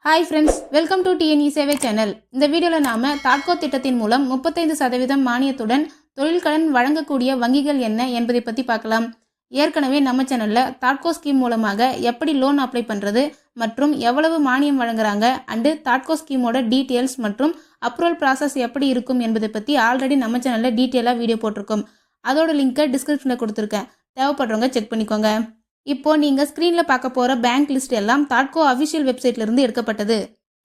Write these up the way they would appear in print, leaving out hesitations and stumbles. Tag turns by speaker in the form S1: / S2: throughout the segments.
S1: Hi friends, welcome to TNE சேவை channel. இந்த வீடியோவில் நாம் தாட்கோ திட்டத்தின் மூலம் 35% மானியத்துடன் தொழில் கடன் வழங்கக்கூடிய வங்கிகள் என்ன என்பதை பற்றி பார்க்கலாம். ஏற்கனவே நம்ம சேனலில் தாட்கோ ஸ்கீம் மூலமாக எப்படி லோன் அப்ளை பண்ணுறது மற்றும் எவ்வளவு மானியம் வழங்குறாங்க அண்டு தாட்கோ ஸ்கீமோட டீட்டெயில்ஸ் மற்றும் அப்ரூவல் ப்ராசஸ் எப்படி இருக்கும் என்பதை பற்றி ஆல்ரெடி நம்ம சேனலில் டீட்டெயிலாக வீடியோ போட்டிருக்கோம். அதோட லிங்க்கை டிஸ்கிரிப்ஷனில் கொடுத்துருக்கேன், தேவைப்படுறவங்க செக் பண்ணிக்கோங்க. இப்போ நீங்கள் ஸ்க்ரீனில் பார்க்க போகிற பேங்க் லிஸ்ட் எல்லாம் தாட்கோ அஃபிஷியல் வெப்சைட்லேருந்து எடுக்கப்பட்டது.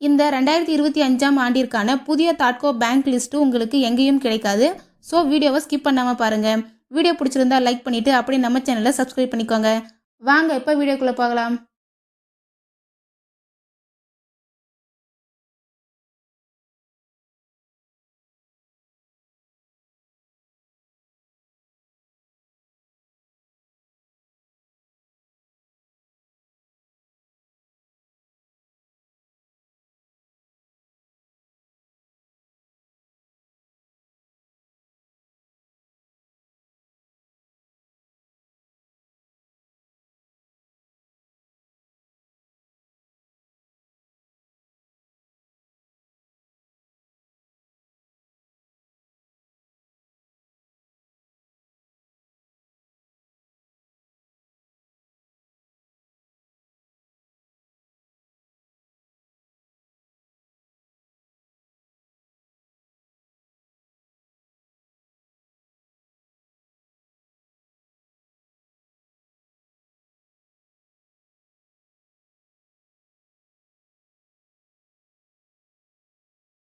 S1: இந்த 2025ஆம் ஆண்டிற்கான புதிய தாட்கோ பேங்க் லிஸ்ட்டு உங்களுக்கு எங்கேயும் கிடைக்காது. ஸோ வீடியோவை ஸ்கிப் பண்ணாமல் பாருங்கள். வீடியோ பிடிச்சிருந்தா லைக் பண்ணிவிட்டு அப்படியே நம்ம சேனலை சப்ஸ்கிரைப் பண்ணிக்கோங்க. வாங்க இப்போ வீடியோக்குள்ளே போகலாம்.